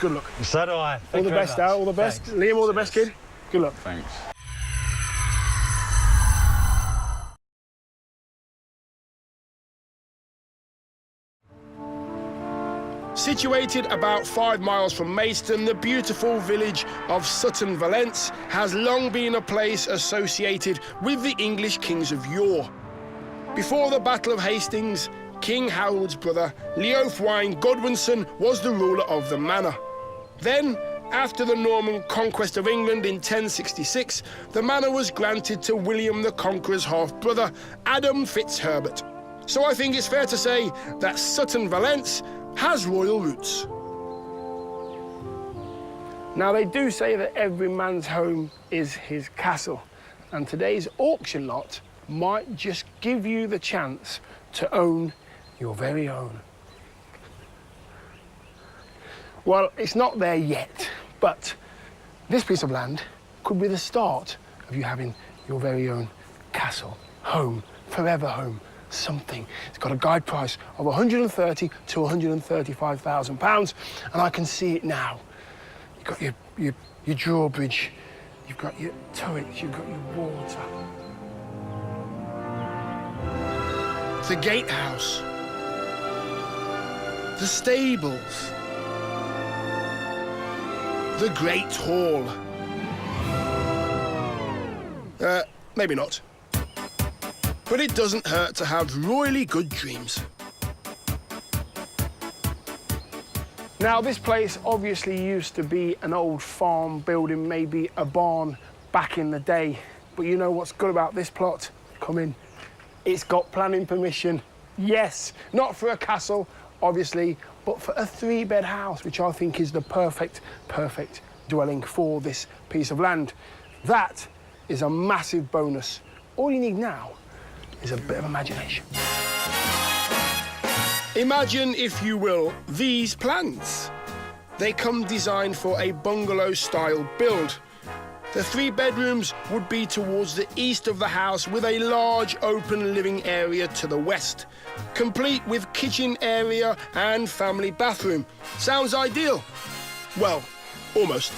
Good luck. So do I. All the best, Al. All the best. Thanks. Liam, all the best, kid. Good luck. Thanks. Situated about 5 miles from Maidstone, the beautiful village of Sutton-Valence has long been a place associated with the English kings of yore. Before the Battle of Hastings, King Harold's brother, Leofwine Godwinson, was the ruler of the manor. Then, after the Norman conquest of England in 1066, the manor was granted to William the Conqueror's half-brother, Adam Fitzherbert. So I think it's fair to say that Sutton-Valence has royal roots. Now, they do say that every man's home is his castle, and today's auction lot might just give you the chance to own your very own. Well, it's not there yet, but this piece of land could be the start of you having your very own castle, home, forever home. Something. It's got a guide price of £130,000 to £135,000, and I can see it now. You've got your drawbridge, you've got your turrets, you've got your water. The gatehouse. The stables. The Great Hall. Maybe not. But it doesn't hurt to have royally good dreams. Now, this place obviously used to be an old farm building, maybe a barn back in the day. But you know what's good about this plot? Come in. It's got planning permission. Yes, not for a castle, obviously, but for a 3-bed house, which I think is the perfect dwelling for this piece of land. That is a massive bonus. All you need now is a bit of imagination. Imagine, if you will, these plans. They come designed for a bungalow-style build. The 3 bedrooms would be towards the east of the house with a large open living area to the west, complete with kitchen area and family bathroom. Sounds ideal. Well, almost.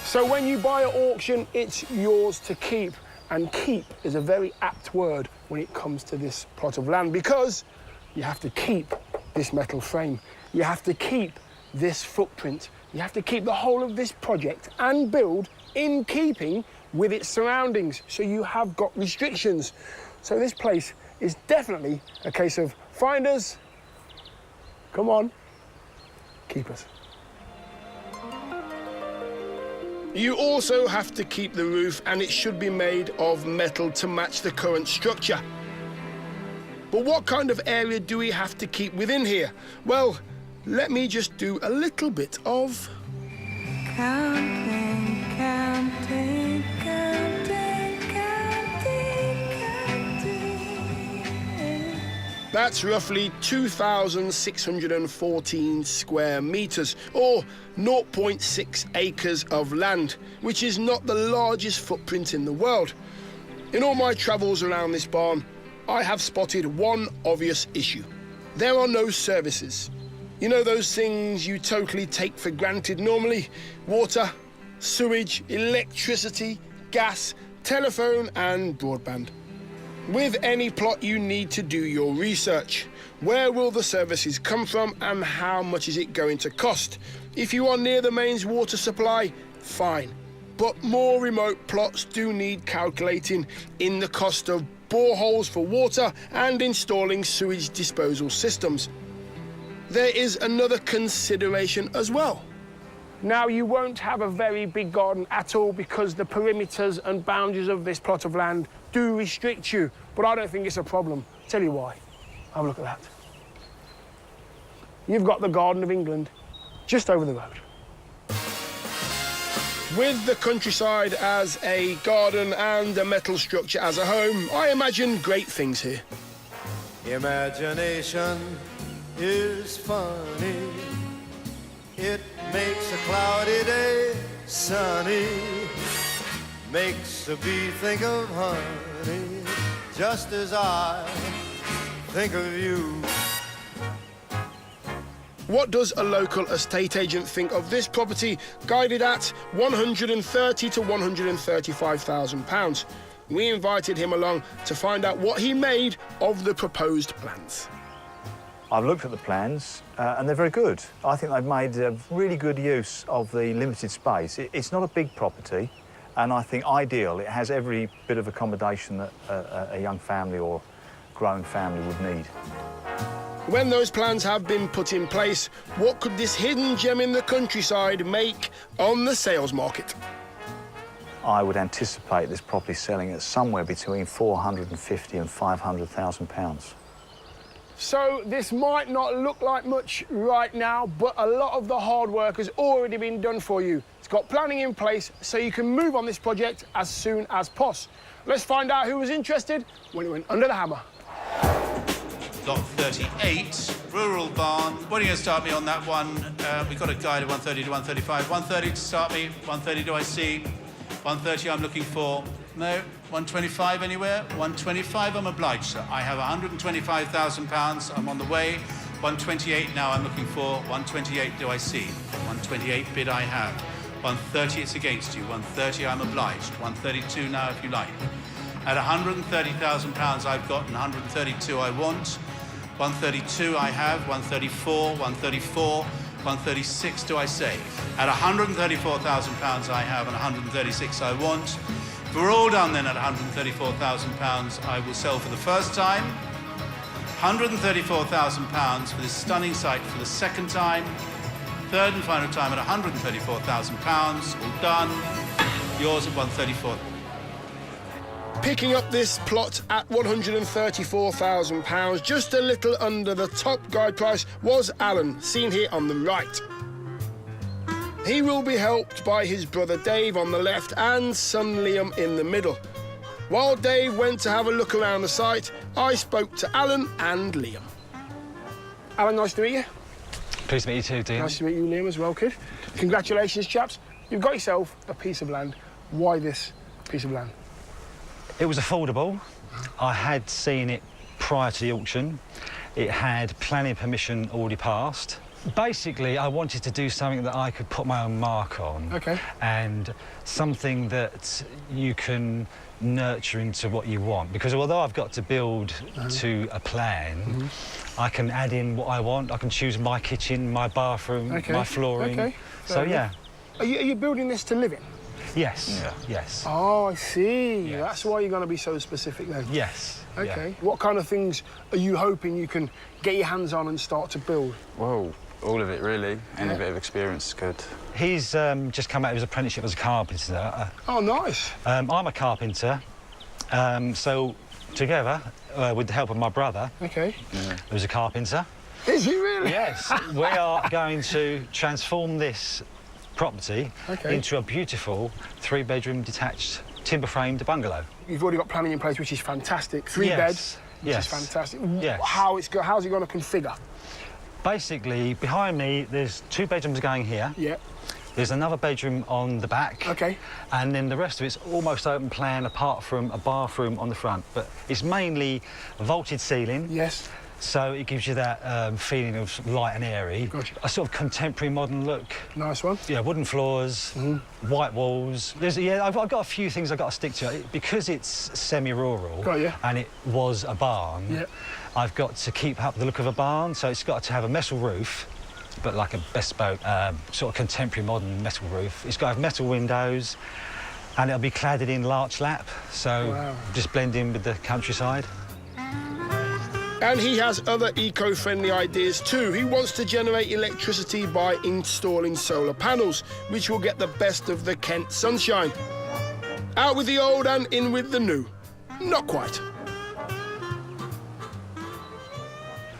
So when you buy at auction, it's yours to keep. And keep is a very apt word when it comes to this plot of land, because you have to keep this metal frame. You have to keep this footprint. You have to keep the whole of this project and build in keeping with its surroundings. So you have got restrictions. So this place is definitely a case of find us, come on, keep us. You also have to keep the roof, and it should be made of metal to match the current structure. But what kind of area do we have to keep within here? Well, let me just do a little bit of counting, counting, counting, counting, counting. That's roughly 2,614 square meters, or 0.6 acres of land, which is not the largest footprint in the world. In all my travels around this barn, I have spotted one obvious issue. There are no services. You know those things you totally take for granted normally? Water, sewage, electricity, gas, telephone and broadband. With any plot, you need to do your research. Where will the services come from and how much is it going to cost? If you are near the mains water supply, fine. But more remote plots do need calculating in the cost of boreholes for water and installing sewage disposal systems. There is another consideration as well. Now, you won't have a very big garden at all because the perimeters and boundaries of this plot of land do restrict you, but I don't think it's a problem. Tell you why. Have a look at that. You've got the Garden of England just over the road. With the countryside as a garden and a metal structure as a home, I imagine great things here. Imagination is funny. It makes a cloudy day sunny. Makes a bee think of honey, just as I think of you. what does a local estate agent think of this property, guided at £130,000 to £135,000? We invited him along to find out what he made of the proposed plans. I've looked at the plans and they're very good. I think they've made a really good use of the limited space. It's not a big property, and I think ideal. It has every bit of accommodation that a young family or grown family would need. When those plans have been put in place, what could this hidden gem in the countryside make on the sales market? I would anticipate this property selling at somewhere between £450,000 and £500,000. So this might not look like much right now, but a lot of the hard work has already been done for you. It's got planning in place so you can move on this project as soon as possible. Let's find out who was interested when it went under the hammer. Lot 38, rural barn. What are you going to start me on that one? We've got a guide of 130 to 135. 130 to start me. 130 do I see? 130 I'm looking for. No, 125 anywhere? 125 I'm obliged, sir. I have £125,000. I'm on the way. 128 now I'm looking for. 128 do I see? 128 bid I have. 130 it's against you. 130 I'm obliged. 132 now if you like. At £130,000 I've got and 132 I want. 132 I have. 134, 134. 136 do I say? At £134,000 I have and 136 I want. If we're all done then at £134,000, I will sell for the first time. £134,000 for this stunning site for the second time. Third and final time at £134,000. All done. Yours at £134,000. Picking up this plot at £134,000, just a little under the top guide price, was Alan, seen here on the right. He will be helped by his brother Dave on the left and son Liam in the middle. While Dave went to have a look around the site, I spoke to Alan and Liam. Alan, nice to meet you. Pleased to meet you too, Dean. Nice to meet you, Liam, as well, kid. Congratulations, chaps. You've got yourself a piece of land. Why this piece of land? It was affordable. I had seen it prior to the auction. It had planning permission already passed. Basically, I wanted to do something that I could put my own mark on. OK. And something that you can nurture into what you want. Because although I've got to build to a plan, I can add in what I want. I can choose my kitchen, my bathroom, my flooring. OK. So, yeah. Are you building this to live in? Yes, Yeah. yes. Oh, I see. Yes. That's why you're going to be so specific then. Yes. OK. Yeah. What kind of things are you hoping you can get your hands on and start to build? Well, all of it, really. Any bit of experience is good. He's just come out of his apprenticeship as a carpenter. Oh, nice. I'm a carpenter, so together, with the help of my brother, OK. who's a carpenter, Is he really? yes, we are going to transform this property into a beautiful three-bedroom detached timber-framed bungalow. You've already got planning in place, which is fantastic. Three Yes, beds, which yes, is fantastic. yes. How's it going to configure? Basically, behind me, there's 2 bedrooms going here. Yeah. There's another bedroom on the back. OK. And then the rest of it's almost open plan, apart from a bathroom on the front. But it's mainly vaulted ceiling. Yes. So it gives you that feeling of light and airy. Gotcha. A sort of contemporary modern look. Nice one. Yeah, wooden floors, white walls. I've got a few things I've got to stick to. Because it's semi-rural Got you. and it was a barn, Yeah. I've got to keep up the look of a barn, so it's got to have a metal roof, but like a bespoke, sort of contemporary modern metal roof. It's got to have metal windows, and it'll be cladded in larch lap, so just blend in with the countryside. And he has other eco-friendly ideas too. He wants to generate electricity by installing solar panels, which will get the best of the Kent sunshine. Out with the old and in with the new. Not quite.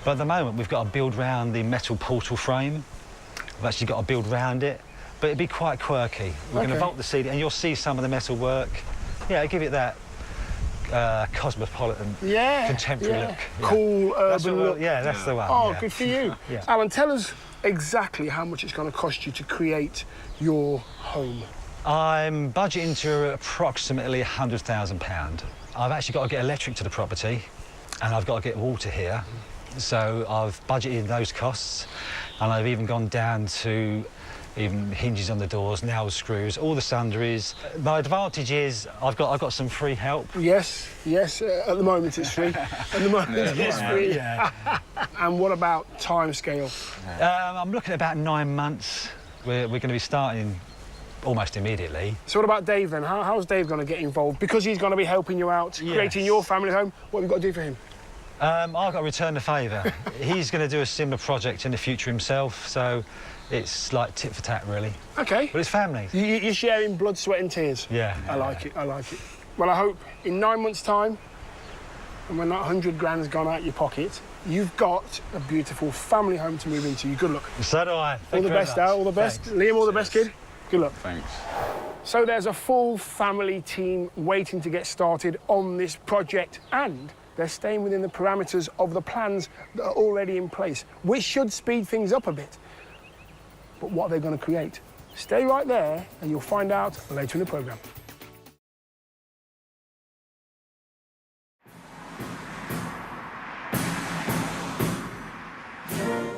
But at the moment, we've got to build round the metal portal frame. We've actually got to build round it, but it'd be quite quirky. We're going to vault the ceiling, and you'll see some of the metal work. Yeah, give it that cosmopolitan, contemporary look. Yeah. Cool, urban look. Yeah, that's the one. Oh, yeah. good for you. Yeah. Alan, tell us exactly how much it's going to cost you to create your home. I'm budgeting to approximately £100,000. I've actually got to get electric to the property, and I've got to get water here. So I've budgeted those costs. And I've even gone down to even hinges on the doors, nail screws, all the sundries. My advantage is I've got some free help. Yes, yes, at the moment it's free. At the moment it's free. Yeah. And what about time scale? I'm looking at about 9 months. We're going to be starting almost immediately. So what about Dave then? How's Dave going to get involved? Because he's going to be helping you out, creating your family home. What have you got to do for him? I've got to return the favour. He's going to do a similar project in the future himself, so it's like tit for tat, really. OK. But it's family. You're sharing blood, sweat and tears. Yeah. I like it, I like it. Well, I hope in 9 months' time, and when that 100 grand's gone out your pocket, you've got a beautiful family home to move into. Good luck. So do I. All the best, Al, all the best. Thanks. Liam, all the best, kid. Good luck. Thanks. So there's a full family team waiting to get started on this project, and they're staying within the parameters of the plans that are already in place, which should speed things up a bit. But what are they going to create? Stay right there and you'll find out later in the programme.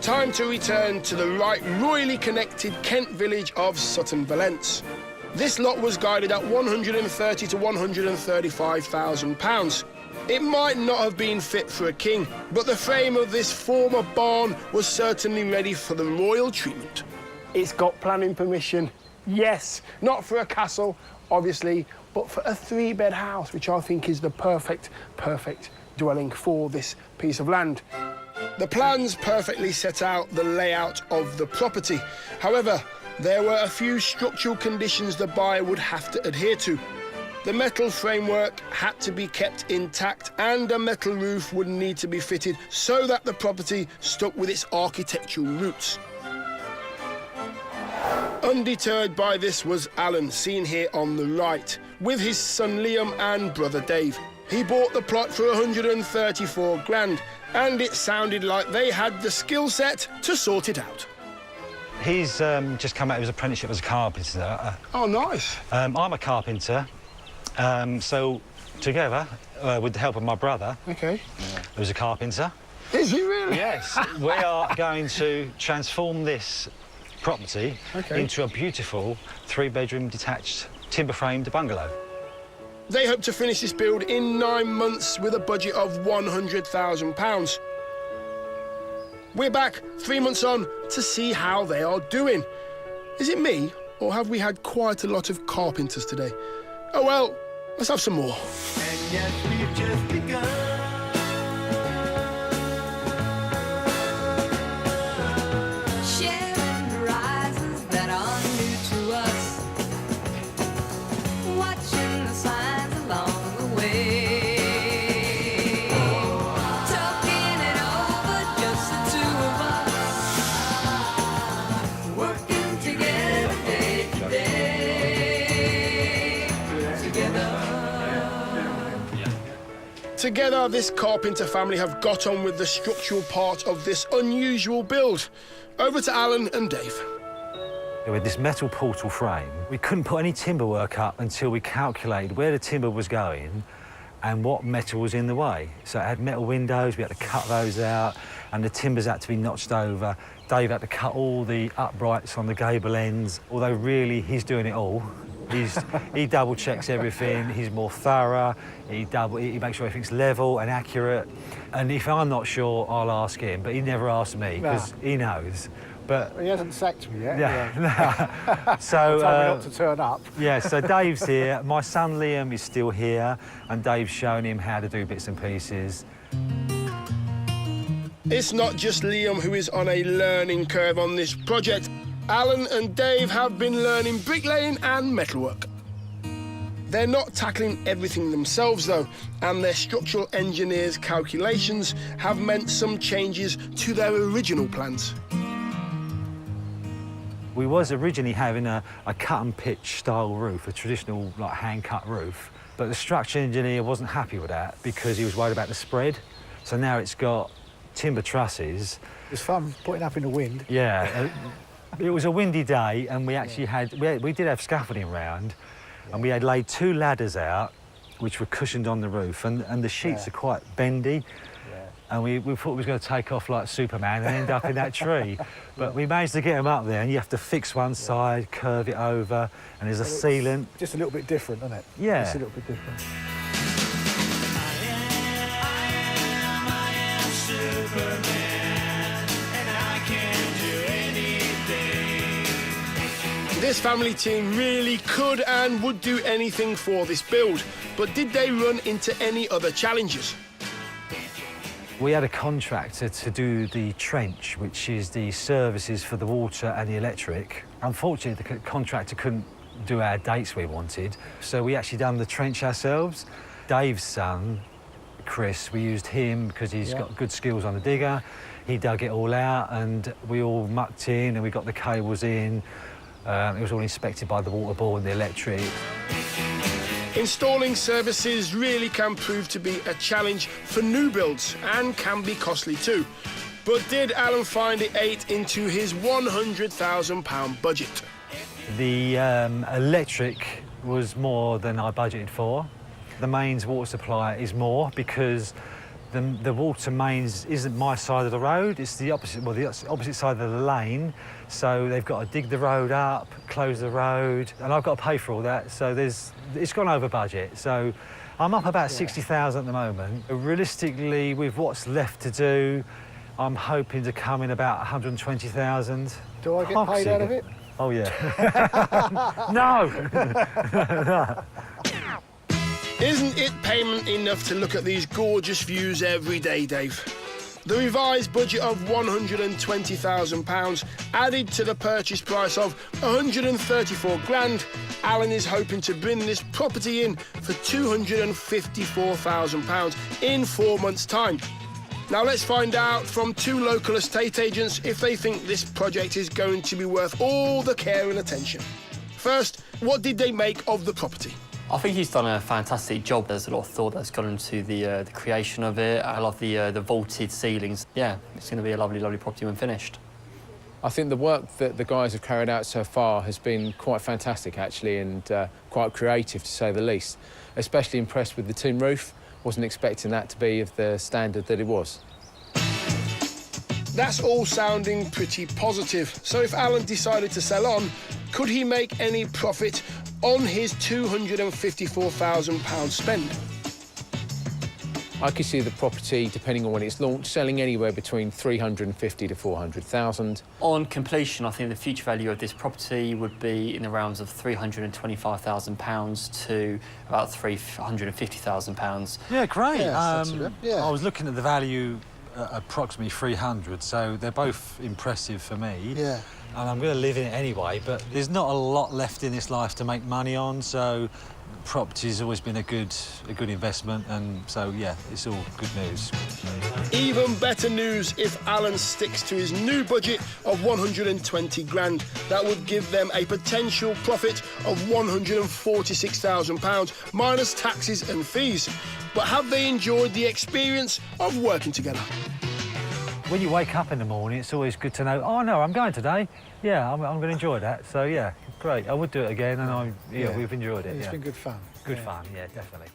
Time to return to the right royally connected Kent village of Sutton-Valence. This lot was guided at £130,000 to £135,000. It might not have been fit for a king, but the frame of this former barn was certainly ready for the royal treatment. It's got planning permission, yes, not for a castle, obviously, but for a 3-bed house, which I think is the perfect dwelling for this piece of land. The plans perfectly set out the layout of the property. However, there were a few structural conditions the buyer would have to adhere to. The metal framework had to be kept intact and a metal roof would need to be fitted so that the property stuck with its architectural roots. Undeterred by this was Alan, seen here on the right, with his son Liam and brother Dave. He bought the plot for 134 grand, and it sounded like they had the skill set to sort it out. He's just come out of his apprenticeship as a carpenter. Oh, nice. I'm a carpenter, so together, with the help of my brother, who's a carpenter. Is he really? Yes. We are going to transform this property into a beautiful 3-bedroom detached timber-framed bungalow. They hope to finish this build in 9 months with a budget of £100,000. We're back 3 months on to see how they are doing. Is it me, or have we had quite a lot of carpenters today? Oh well, let's have some more. And yet we've just begun. Sharing horizons that are new to us, watching the signs along the way, talking it over, just the two of us, working together day to day, together. Together, this carpenter family have got on with the structural part of this unusual build. Over to Alan and Dave. With this metal portal frame, we couldn't put any timber work up until we calculated where the timber was going and what metal was in the way. So it had metal windows, we had to cut those out, and the timbers had to be notched over. Dave had to cut all the uprights on the gable ends, although really he's doing it all. He double checks everything, he's more thorough, he makes sure everything's level and accurate. And if I'm not sure, I'll ask him, but he never asks me because he knows. But he hasn't sacked me yet. Yeah. So told me not to turn up. Yeah, so Dave's here. My son Liam is still here, and Dave's showing him how to do bits and pieces. It's not just Liam who is on a learning curve on this project. Alan and Dave have been learning bricklaying and metalwork. They're not tackling everything themselves, though, and their structural engineers' calculations have meant some changes to their original plans. We was originally having a cut and pitch style roof, a traditional like hand-cut roof, but the structure engineer wasn't happy with that because he was worried about the spread. So now it's got timber trusses. It's fun putting up in the wind. Yeah, it was a windy day, and we actually we did have scaffolding round, and we had laid 2 ladders out, which were cushioned on the roof, and the sheets are quite bendy. and we thought we was going to take off like Superman and end up in that tree. But we managed to get them up there, and you have to fix one side, curve it over, and there's a sealant. Just a little bit different, isn't it? Yeah. Just a little bit different. This family team really could and would do anything for this build, but did they run into any other challenges? We had a contractor to do the trench, which is the services for the water and the electric. Unfortunately, the contractor couldn't do our dates we wanted, so we actually done the trench ourselves. Dave's son, Chris, we used him because he's got good skills on the digger. He dug it all out, and we all mucked in, and we got the cables in. It was all inspected by the water board and the electric. Installing services really can prove to be a challenge for new builds and can be costly too. But did Alan find it ate into his £100,000 budget? The electric was more than I budgeted for. The mains water supply is more because the water mains isn't my side of the road, it's the opposite, well, the opposite side of the lane. So they've got to dig the road up, close the road, and I've got to pay for all that. So it's gone over budget. So I'm up about 60,000 at the moment. Realistically, with what's left to do, I'm hoping to come in about 120,000. Do I get paid out of it? Oh, yeah. No! Isn't it payment enough to look at these gorgeous views every day, Dave? The revised budget of £120,000 added to the purchase price of 134 grand. Alan is hoping to bring this property in for £254,000 in 4 months' time. Now let's find out from two local estate agents if they think this project is going to be worth all the care and attention. First, what did they make of the property? I think he's done a fantastic job. There's a lot of thought that's gone into the creation of it. I love the vaulted ceilings. Yeah, it's going to be a lovely, lovely property when finished. I think the work that the guys have carried out so far has been quite fantastic, actually, and quite creative, to say the least. Especially impressed with the tin roof. Wasn't expecting that to be of the standard that it was. That's all sounding pretty positive. So if Alan decided to sell on, could he make any profit on his £254,000 spend? I could see the property, depending on when it's launched, selling anywhere between 350 to 400,000. On completion, I think the future value of this property would be in the realms of £325,000 to about £350,000. Yeah, great. Yeah, I was looking at the value approximately 300, so they're both impressive for me. Yeah. And I'm going to live in it anyway, but there's not a lot left in this life to make money on, so property's always been a good investment, and so, yeah, it's all good news. Even better news if Alan sticks to his new budget of 120 grand. That would give them a potential profit of £146,000 minus taxes and fees. But have they enjoyed the experience of working together? When you wake up in the morning, it's always good to know, oh, no, I'm going today. Yeah, I'm going to enjoy that. So, yeah, great. I would do it again, and we've enjoyed it. It's been good fun. Good fun, yeah, definitely.